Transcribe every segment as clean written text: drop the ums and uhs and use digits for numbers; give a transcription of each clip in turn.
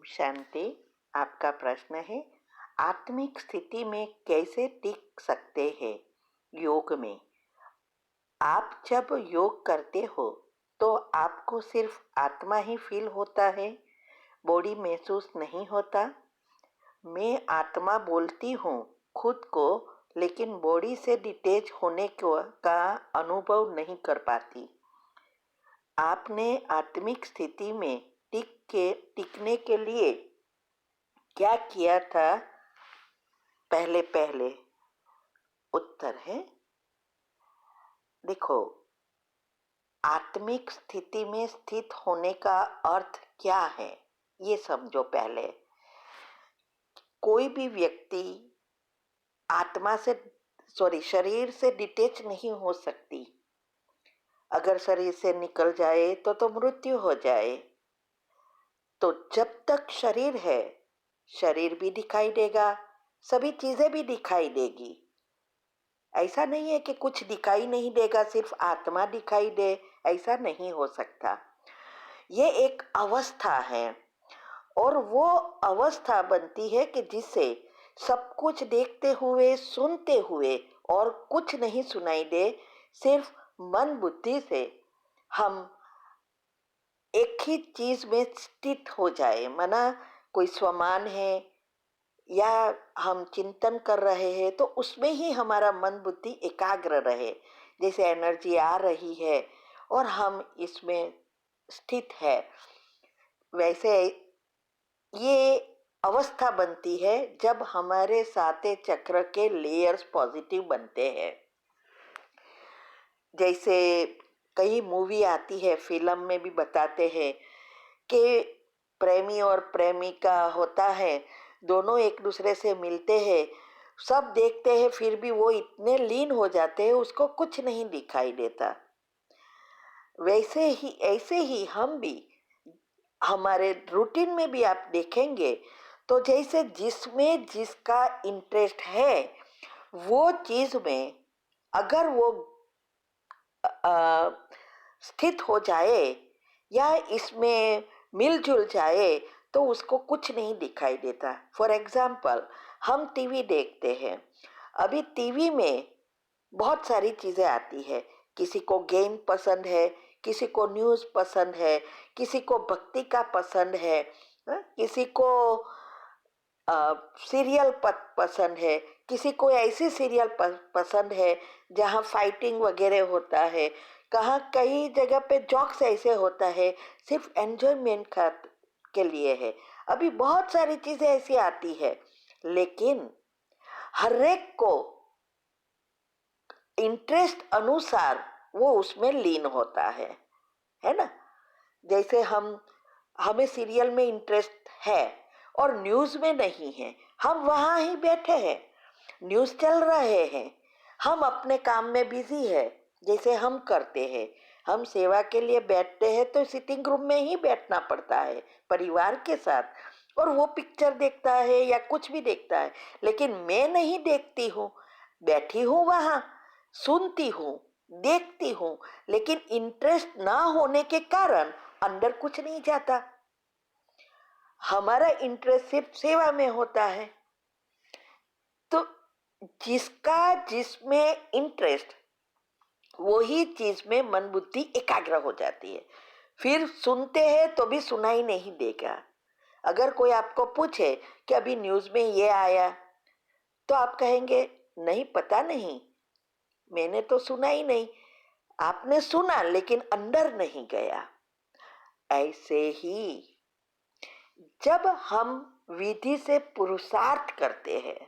शांति। आपका प्रश्न है, आत्मिक स्थिति में कैसे टिक सकते हैं योग में। आप जब योग करते हो तो आपको सिर्फ आत्मा ही फील होता है, बॉडी महसूस नहीं होता। मैं आत्मा बोलती हूँ खुद को, लेकिन बॉडी से डिटैच होने का अनुभव नहीं कर पाती। आपने आत्मिक स्थिति में टिकने के लिए क्या किया था पहले पहले? उत्तर है, देखो, आत्मिक स्थिति में स्थित होने का अर्थ क्या है ये समझो। पहले कोई भी व्यक्ति शरीर से डिटैच नहीं हो सकती। अगर शरीर से निकल जाए तो मृत्यु हो जाए। तो जब तक शरीर है, शरीर भी दिखाई देगा, सभी चीजें भी दिखाई देगी। ऐसा नहीं है कि कुछ दिखाई नहीं देगा, सिर्फ आत्मा दिखाई दे, ऐसा नहीं हो सकता। ये एक अवस्था है, और वो अवस्था बनती है कि जिससे सब कुछ देखते हुए, सुनते हुए और कुछ नहीं सुनाई दे, सिर्फ मन बुद्धि से हम एक ही चीज में स्थित हो जाए। माना कोई स्वमान है या हम चिंतन कर रहे हैं, तो उसमें ही हमारा मन बुद्धि एकाग्र रहे। जैसे एनर्जी आ रही है और हम इसमें स्थित है, वैसे ये अवस्था बनती है जब हमारे साते चक्र के लेयर्स पॉजिटिव बनते हैं। जैसे कई मूवी आती है, फिल्म में भी बताते हैं कि प्रेमी और प्रेमिका होता है, दोनों एक दूसरे से मिलते हैं, सब देखते हैं, फिर भी वो इतने लीन हो जाते हैं, उसको कुछ नहीं दिखाई देता। ऐसे ही हम भी, हमारे रूटीन में भी आप देखेंगे तो जैसे जिसमें जिसका इंटरेस्ट है, वो चीज में अगर वो स्थित हो जाए या इसमें मिलजुल जाए तो उसको कुछ नहीं दिखाई देता। फॉर एग्जाम्पल, हम टीवी देखते हैं। अभी टीवी में बहुत सारी चीजें आती है। किसी को गेम पसंद है, किसी को न्यूज़ पसंद है, किसी को भक्ति का पसंद है, किसी को सीरियल पसंद है, किसी को ऐसी सीरियल पसंद है जहाँ फाइटिंग वगैरह होता है, कहाँ कई जगह पे जॉक्स ऐसे होता है, सिर्फ एंजॉयमेंट के लिए है। अभी बहुत सारी चीजें ऐसी आती है, लेकिन हर एक को इंटरेस्ट अनुसार वो उसमें लीन होता है ना। जैसे हमें सीरियल में इंटरेस्ट है और न्यूज़ में नहीं है, हम वहाँ ही बैठे हैं, न्यूज़ चल रहे हैं, हम अपने काम में बिजी है, जैसे हम करते हैं। हम सेवा के लिए बैठते हैं तो सिटिंग रूम में ही बैठना पड़ता है परिवार के साथ, और वो पिक्चर देखता है या कुछ भी देखता है। लेकिन मैं नहीं देखती हूँ, बैठी हूँ वहाँ, सुनती हूँ, देखती हूँ, लेकिन इंटरेस्ट ना होने के कारण अंदर कुछ नहीं जाता। हमारा इंटरेस्ट सिर्फ सेवा में होता है। तो जिसमें इंटरेस्ट, वही चीज में मन बुद्धि एकाग्र हो जाती है। फिर सुनते हैं तो भी सुनाई नहीं देगा। अगर कोई आपको पूछे कि अभी न्यूज में ये आया, तो आप कहेंगे नहीं, पता नहीं, मैंने तो सुना ही नहीं। आपने सुना लेकिन अंदर नहीं गया। ऐसे ही जब हम विधि से पुरुषार्थ करते हैं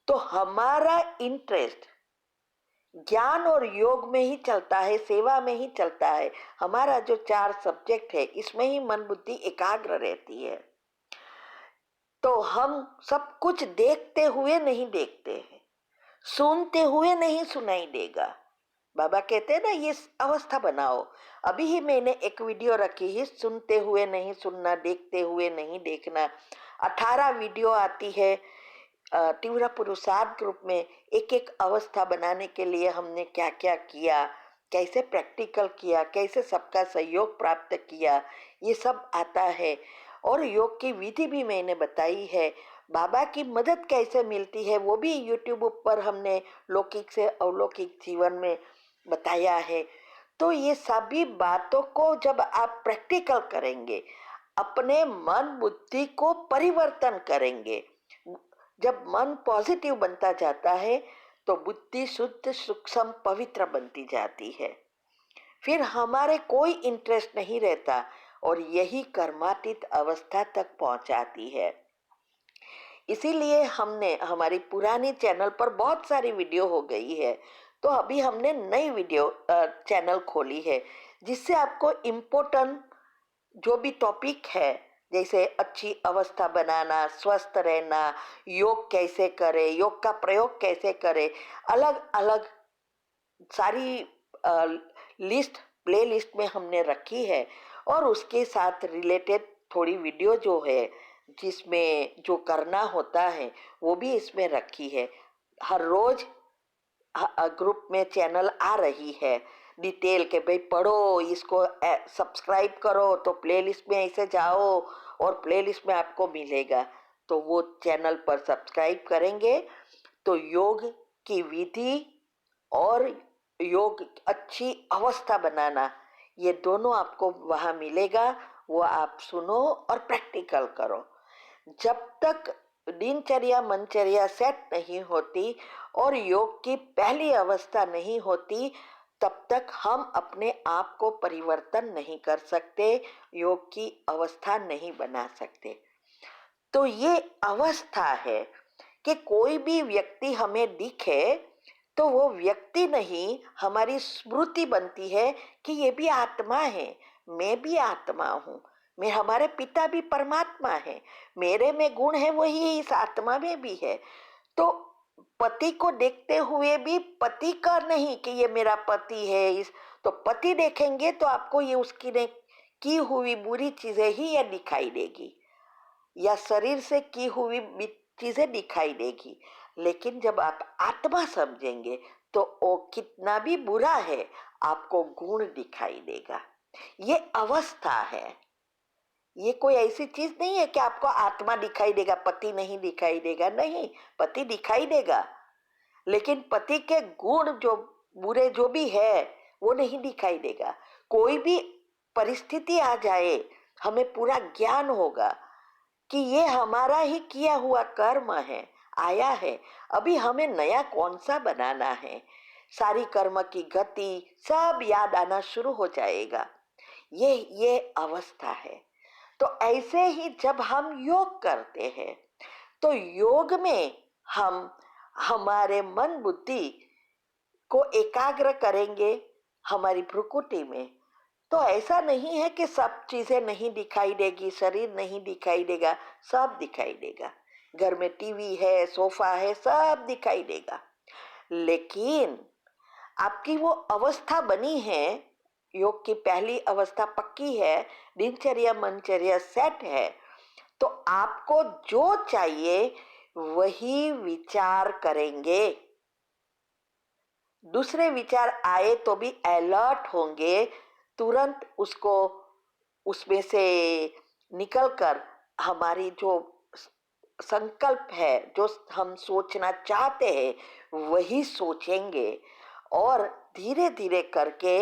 तो हमारा इंटरेस्ट ज्ञान और योग में ही चलता है, सेवा में ही चलता है। हमारा जो 4 सब्जेक्ट है, इसमें ही मन बुद्धि एकाग्र रहती है। तो हम सब कुछ देखते हुए नहीं देखते हैं, सुनते हुए नहीं सुनाई देगा। बाबा कहते हैं ना, ये अवस्था बनाओ। अभी ही मैंने एक वीडियो रखी है, सुनते हुए नहीं सुनना, देखते हुए नहीं देखना। 18 वीडियो आती है। तीव्र पुरुषार्थ ग्रुप में एक एक अवस्था बनाने के लिए हमने क्या क्या किया, कैसे प्रैक्टिकल किया, कैसे सबका सहयोग प्राप्त किया, ये सब आता है। और योग की विधि भी मैंने बताई है। बाबा की मदद कैसे मिलती है वो भी यूट्यूब पर हमने लौकिक से अलौकिक जीवन में बताया है। तो ये सभी बातों को जब आप प्रैक्टिकल करेंगे, अपने मन बुद्धि को परिवर्तन करेंगे, जब मन पॉजिटिव बनता जाता है तो बुद्धि शुद्ध सूक्ष्म पवित्र बनती जाती है। फिर हमारे कोई इंटरेस्ट नहीं रहता और यही कर्मातीत अवस्था तक पहुंचाती है। इसीलिए हमने हमारी पुरानी चैनल पर बहुत सारी वीडियो हो गई है, तो अभी हमने नई वीडियो चैनल खोली है जिससे आपको इम्पोर्टेंट जो भी टॉपिक है, जैसे अच्छी अवस्था बनाना, स्वस्थ रहना, योग कैसे करें, योग का प्रयोग कैसे करें, अलग अलग सारी लिस्ट प्ले लिस्ट में हमने रखी है। और उसके साथ रिलेटेड थोड़ी वीडियो जो है जिसमें जो करना होता है वो भी इसमें रखी है। हर रोज ग्रुप में चैनल आ रही है डिटेल के, भाई पढ़ो इसको, सब्सक्राइब करो, तो प्लेलिस्ट में ऐसे जाओ और प्लेलिस्ट में आपको मिलेगा। तो वो चैनल पर सब्सक्राइब करेंगे तो योग की विधि और योग अच्छी अवस्था बनाना, ये दोनों आपको वहाँ मिलेगा। वो आप सुनो और प्रैक्टिकल करो। जब तक दिनचर्या मनचर्या सेट नहीं होती और योग की पहली अवस्था नहीं होती, तब तक हम अपने आप को परिवर्तन नहीं कर सकते, योग की अवस्था नहीं बना सकते। तो ये अवस्था है कि कोई भी व्यक्ति हमें दिखे तो वो व्यक्ति नहीं, हमारी स्मृति बनती है कि ये भी आत्मा है, मैं भी आत्मा हूँ, मैं, हमारे पिता भी परमात्मा है, मेरे में गुण है वही इस आत्मा में भी है। तो पति को देखते हुए भी पति का नहीं कि ये मेरा पति है, इस तो पति देखेंगे तो आपको ये उसकी ने की हुई बुरी चीजें ही ये दिखाई देगी या शरीर से की हुई चीजें दिखाई देगी। लेकिन जब आप आत्मा समझेंगे तो वो कितना भी बुरा है आपको गुण दिखाई देगा। ये अवस्था है, ये कोई ऐसी चीज नहीं है कि आपको आत्मा दिखाई देगा, पति नहीं दिखाई देगा। नहीं, पति दिखाई देगा लेकिन पति के गुण जो बुरे जो भी है वो नहीं दिखाई देगा। कोई भी परिस्थिति आ जाए हमें पूरा ज्ञान होगा कि ये हमारा ही किया हुआ कर्म है, आया है, अभी हमें नया कौन सा बनाना है। सारी कर्म की गति सब याद आना शुरू हो जाएगा। ये अवस्था है। तो ऐसे ही जब हम योग करते हैं तो योग में हम हमारे मन बुद्धि को एकाग्र करेंगे हमारी प्रकृति में। तो ऐसा नहीं है कि सब चीजें नहीं दिखाई देगी, शरीर नहीं दिखाई देगा, सब दिखाई देगा। घर में टीवी है, सोफा है, सब दिखाई देगा। लेकिन आपकी वो अवस्था बनी है, योग की पहली अवस्था पक्की है, दिनचर्या मनचर्या सेट है, तो आपको जो चाहिए वही विचार करेंगे। दूसरे विचार आए तो भी अलर्ट होंगे, तुरंत उसको उसमें से निकलकर हमारी जो संकल्प है, जो हम सोचना चाहते हैं वही सोचेंगे और धीरे धीरे करके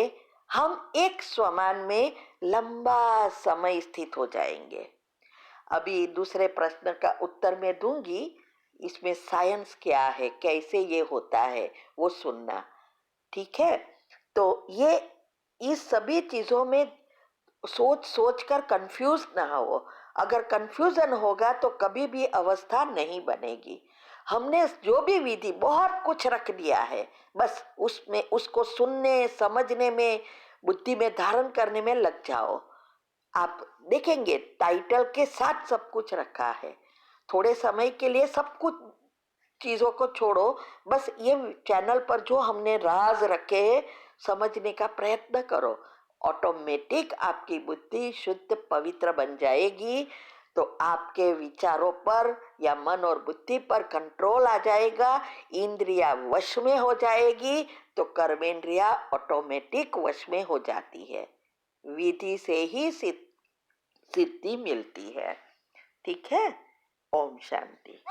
हम एक स्वमान में लंबा समय स्थित हो जाएंगे। अभी दूसरे प्रश्न का उत्तर मैं दूंगी, इसमें साइंस क्या है, कैसे ये होता है वो सुनना, ठीक है। तो ये इस सभी चीजों में सोच सोच कर कंफ्यूज ना हो। अगर कंफ्यूजन होगा तो कभी भी अवस्था नहीं बनेगी। हमने जो भी विधि बहुत कुछ रख दिया है, बस उसमें उसको सुनने समझने में बुद्धि में धारण करने में लग जाओ। आप देखेंगे टाइटल के साथ सब कुछ रखा है। थोड़े समय के लिए सब कुछ चीजों को छोड़ो, बस ये चैनल पर जो हमने राज रखे हैं समझने का प्रयत्न करो। ऑटोमेटिक आपकी बुद्धि शुद्ध पवित्र बन जाएगी। तो आपके विचारों पर या मन और बुद्धि पर कंट्रोल आ जाएगा, इंद्रिया वश में हो जाएगी, तो कर्मेंद्रिया ऑटोमेटिक वश में हो जाती है। विधि से ही सिद्ध सिद्धि मिलती है। ठीक है। ओम शांति।